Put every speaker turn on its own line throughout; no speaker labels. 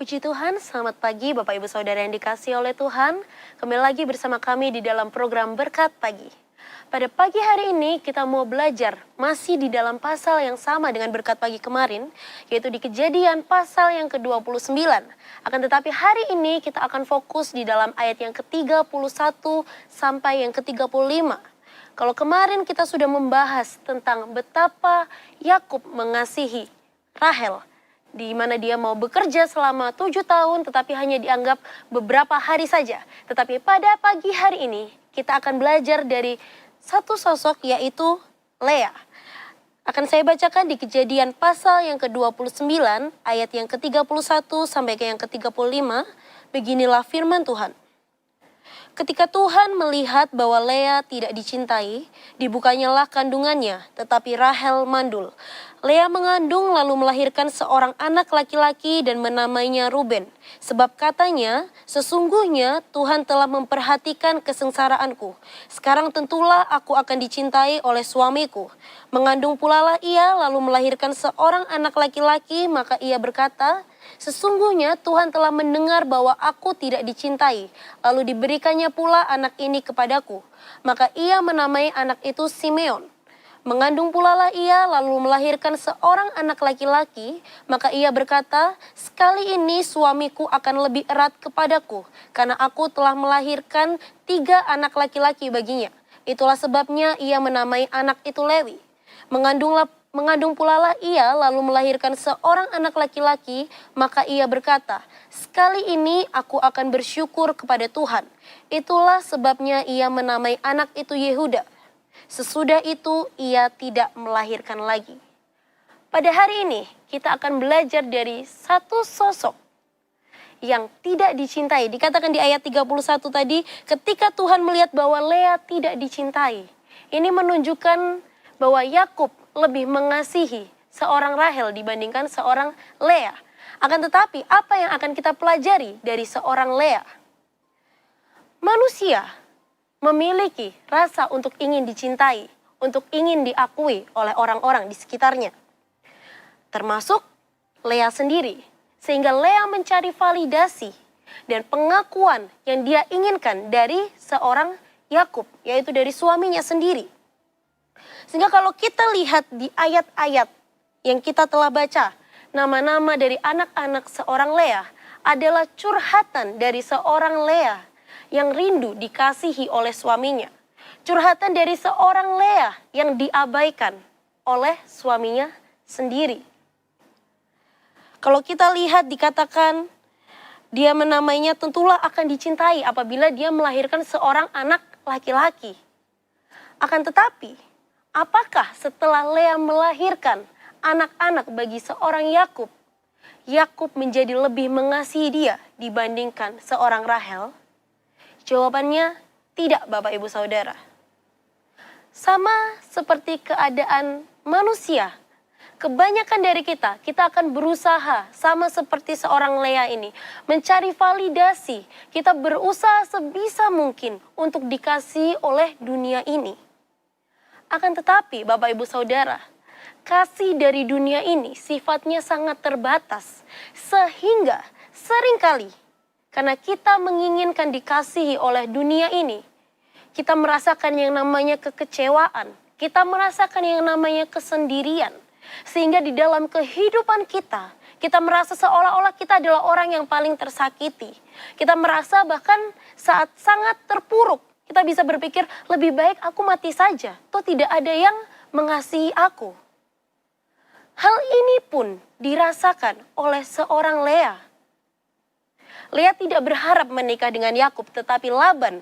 Puji Tuhan, selamat pagi Bapak Ibu Saudara yang dikasihi oleh Tuhan. Kembali lagi bersama kami di dalam program Berkat Pagi. Pada pagi hari ini kita mau belajar masih di dalam pasal yang sama dengan Berkat Pagi kemarin, yaitu di Kejadian pasal yang ke-29. Akan tetapi hari ini kita akan fokus di dalam ayat yang ke-31 sampai yang ke-35. Kalau kemarin kita sudah membahas tentang betapa Yakub mengasihi Rahel, di mana dia mau bekerja selama 7 tahun tetapi hanya dianggap beberapa hari saja. Tetapi pada pagi hari ini kita akan belajar dari satu sosok, yaitu Lea. Akan saya bacakan di Kejadian pasal yang ke-29 ayat yang ke-31 sampai ke yang ke-35. Beginilah firman Tuhan. Ketika Tuhan melihat bahwa Lea tidak dicintai, dibukanyalah kandungannya, tetapi Rahel mandul. Lea mengandung lalu melahirkan seorang anak laki-laki dan menamainya Ruben. Sebab katanya, sesungguhnya Tuhan telah memperhatikan kesengsaraanku. Sekarang tentulah aku akan dicintai oleh suamiku. Mengandung pula lah ia lalu melahirkan seorang anak laki-laki, maka ia berkata, sesungguhnya Tuhan telah mendengar bahwa aku tidak dicintai, lalu diberikannya pula anak ini kepadaku. Maka ia menamai anak itu Simeon. Mengandung pula lah ia lalu melahirkan seorang anak laki-laki, maka ia berkata, sekali ini suamiku akan lebih erat kepadaku, karena aku telah melahirkan 3 anak laki-laki baginya. Itulah sebabnya ia menamai anak itu Lewi. Mengandung pula lah ia lalu melahirkan seorang anak laki-laki, maka ia berkata, sekali ini aku akan bersyukur kepada Tuhan. Itulah sebabnya ia menamai anak itu Yehuda. Sesudah itu ia tidak melahirkan lagi. Pada hari ini kita akan belajar dari satu sosok yang tidak dicintai. Dikatakan di ayat 31 tadi, ketika Tuhan melihat bahwa Lea tidak dicintai. Ini menunjukkan bahwa Yakub lebih mengasihi seorang Rahel dibandingkan seorang Lea. Akan tetapi apa yang akan kita pelajari dari seorang Lea? Manusia memiliki rasa untuk ingin dicintai, untuk ingin diakui oleh orang-orang di sekitarnya. Termasuk Lea sendiri. Sehingga Lea mencari validasi dan pengakuan yang dia inginkan dari seorang Yakub, yaitu dari suaminya sendiri. Sehingga kalau kita lihat di ayat-ayat yang kita telah baca, nama-nama dari anak-anak seorang Lea adalah curhatan dari seorang Lea yang rindu dikasihi oleh suaminya. Curhatan dari seorang Lea yang diabaikan oleh suaminya sendiri. Kalau kita lihat dikatakan dia menamainya tentulah akan dicintai apabila dia melahirkan seorang anak laki-laki. Akan tetapi, apakah setelah Lea melahirkan anak-anak bagi seorang Yakub, Yakub menjadi lebih mengasihi dia dibandingkan seorang Rahel? Jawabannya tidak, Bapak Ibu Saudara. Sama seperti keadaan manusia, kebanyakan dari kita akan berusaha sama seperti seorang Lea ini, mencari validasi. Kita berusaha sebisa mungkin untuk dikasihi oleh dunia ini. Akan tetapi Bapak Ibu Saudara, kasih dari dunia ini sifatnya sangat terbatas. Sehingga seringkali karena kita menginginkan dikasihi oleh dunia ini, kita merasakan yang namanya kekecewaan. Kita merasakan yang namanya kesendirian. Sehingga di dalam kehidupan kita merasa seolah-olah kita adalah orang yang paling tersakiti. Kita merasa bahkan saat sangat terpuruk, kita bisa berpikir lebih baik aku mati saja. Toh tidak ada yang mengasihi aku. Hal ini pun dirasakan oleh seorang Lea. Lea tidak berharap menikah dengan Yakub, tetapi Laban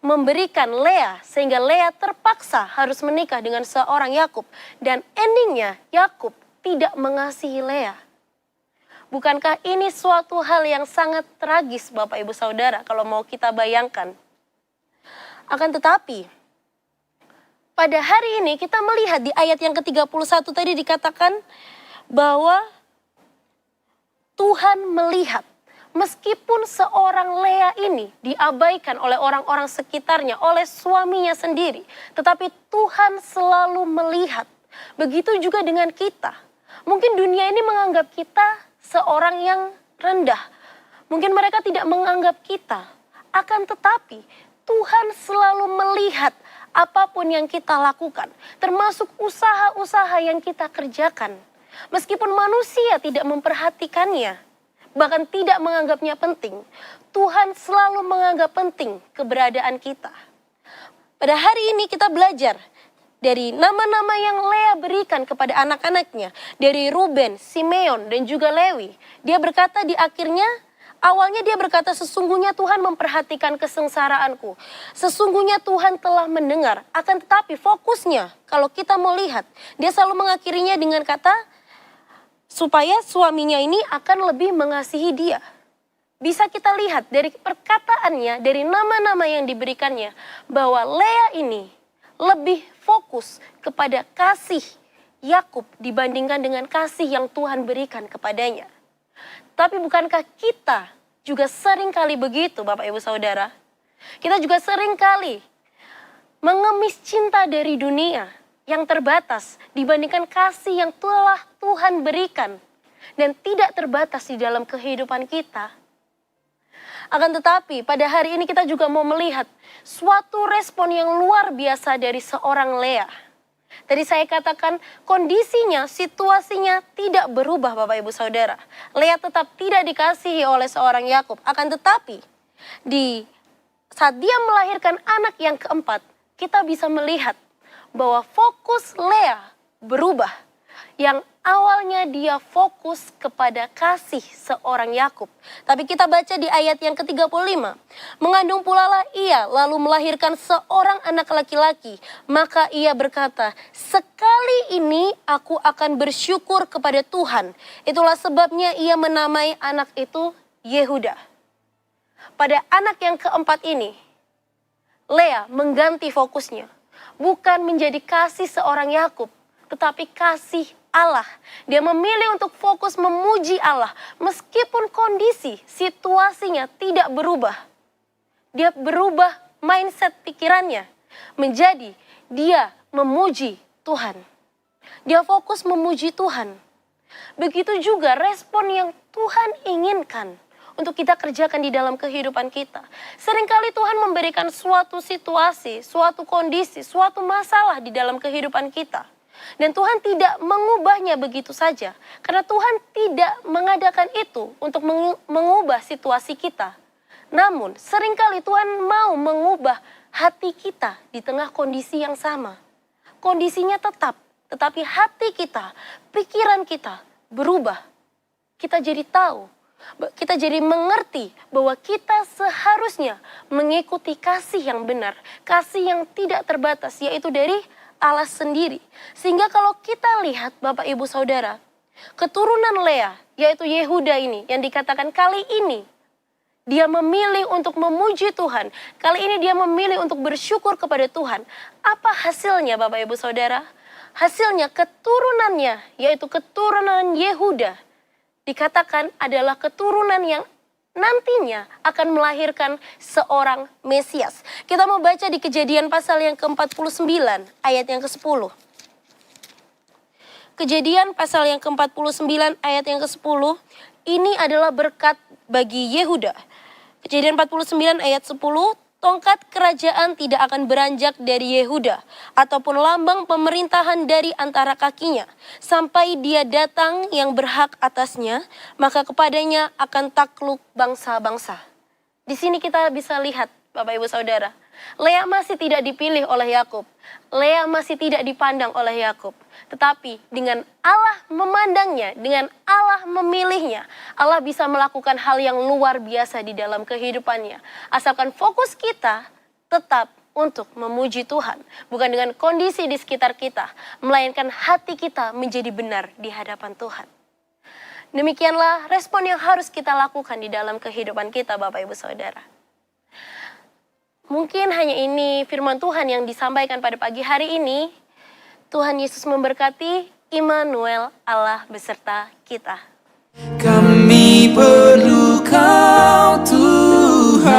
memberikan Lea sehingga Lea terpaksa harus menikah dengan seorang Yakub. Dan endingnya Yakub tidak mengasihi Lea. Bukankah ini suatu hal yang sangat tragis Bapak Ibu Saudara kalau mau kita bayangkan? Akan tetapi pada hari ini kita melihat di ayat yang ke-31 tadi dikatakan bahwa Tuhan melihat. Meskipun seorang Lea ini diabaikan oleh orang-orang sekitarnya, oleh suaminya sendiri, tetapi Tuhan selalu melihat. Begitu juga dengan kita. Mungkin dunia ini menganggap kita seorang yang rendah. Mungkin mereka tidak menganggap kita. Akan tetapi Tuhan selalu melihat apapun yang kita lakukan. Termasuk usaha-usaha yang kita kerjakan. Meskipun manusia tidak memperhatikannya, bahkan tidak menganggapnya penting, Tuhan selalu menganggap penting keberadaan kita. Pada hari ini kita belajar dari nama-nama yang Lea berikan kepada anak-anaknya. Dari Ruben, Simeon, dan juga Lewi. Dia berkata di akhirnya, awalnya dia berkata, sesungguhnya Tuhan memperhatikan kesengsaraanku. Sesungguhnya Tuhan telah mendengar. Akan tetapi fokusnya, kalau kita mau lihat, dia selalu mengakhirinya dengan kata, supaya suaminya ini akan lebih mengasihi dia. Bisa kita lihat dari perkataannya, dari nama-nama yang diberikannya, bahwa Lea ini lebih fokus kepada kasih Yakub dibandingkan dengan kasih yang Tuhan berikan kepadanya. Tapi bukankah kita juga sering kali begitu, Bapak Ibu Saudara? Kita juga sering kali mengemis cinta dari dunia yang terbatas dibandingkan kasih yang telah Tuhan berikan dan tidak terbatas di dalam kehidupan kita. Akan tetapi pada hari ini kita juga mau melihat suatu respon yang luar biasa dari seorang Lea. Tadi saya katakan kondisinya, situasinya tidak berubah Bapak Ibu Saudara. Lea tetap tidak dikasihi oleh seorang Yakub. Akan tetapi saat dia melahirkan anak yang keempat, kita bisa melihat bahwa fokus Lea berubah. Yang awalnya dia fokus kepada kasih seorang Yakub. Tapi kita baca di ayat yang ke-35. Mengandung pula lah ia lalu melahirkan seorang anak laki-laki. Maka ia berkata, sekali ini aku akan bersyukur kepada Tuhan. Itulah sebabnya ia menamai anak itu Yehuda. Pada anak yang keempat ini, Lea mengganti fokusnya. Bukan menjadi kasih seorang Yakub, tetapi kasih Allah. Dia memilih untuk fokus memuji Allah. Meskipun kondisi, situasinya tidak berubah. Dia berubah mindset pikirannya. Menjadi dia memuji Tuhan. Dia fokus memuji Tuhan. Begitu juga respon yang Tuhan inginkan untuk kita kerjakan di dalam kehidupan kita. Seringkali Tuhan memberikan suatu situasi, suatu kondisi, suatu masalah di dalam kehidupan kita. Dan Tuhan tidak mengubahnya begitu saja. Karena Tuhan tidak mengadakan itu untuk mengubah situasi kita. Namun seringkali Tuhan mau mengubah hati kita di tengah kondisi yang sama. Kondisinya tetap, tetapi hati kita, pikiran kita berubah. Kita jadi tahu, kita jadi mengerti bahwa kita seharusnya mengikuti kasih yang benar. Kasih yang tidak terbatas, yaitu dari Allah sendiri. Sehingga kalau kita lihat Bapak Ibu Saudara, keturunan Lea yaitu Yehuda ini yang dikatakan kali ini dia memilih untuk memuji Tuhan. Kali ini dia memilih untuk bersyukur kepada Tuhan. Apa hasilnya Bapak Ibu Saudara? Hasilnya keturunannya yaitu keturunan Yehuda dikatakan adalah keturunan yang nantinya akan melahirkan seorang Mesias. Kita mau baca di Kejadian pasal yang ke-49 ayat yang ke-10. Kejadian pasal yang ke-49 ayat yang ke-10. Ini adalah berkat bagi Yehuda. Kejadian 49 ayat 10. Tongkat kerajaan tidak akan beranjak dari Yehuda ataupun lambang pemerintahan dari antara kakinya sampai dia datang yang berhak atasnya, maka kepadanya akan takluk bangsa-bangsa. Di sini kita bisa lihat Bapak Ibu Saudara, Lea masih tidak dipilih oleh Yakub. Lea masih tidak dipandang oleh Yakub. Tetapi dengan Allah memandangnya, dengan Allah memilihnya, Allah bisa melakukan hal yang luar biasa di dalam kehidupannya. Asalkan fokus kita tetap untuk memuji Tuhan. Bukan dengan kondisi di sekitar kita, melainkan hati kita menjadi benar di hadapan Tuhan. Demikianlah respon yang harus kita lakukan di dalam kehidupan kita Bapak Ibu Saudara. Mungkin hanya ini firman Tuhan yang disampaikan pada pagi hari ini. Tuhan Yesus memberkati. Immanuel, Allah beserta kita.
Kami perlu Kau Tuhan.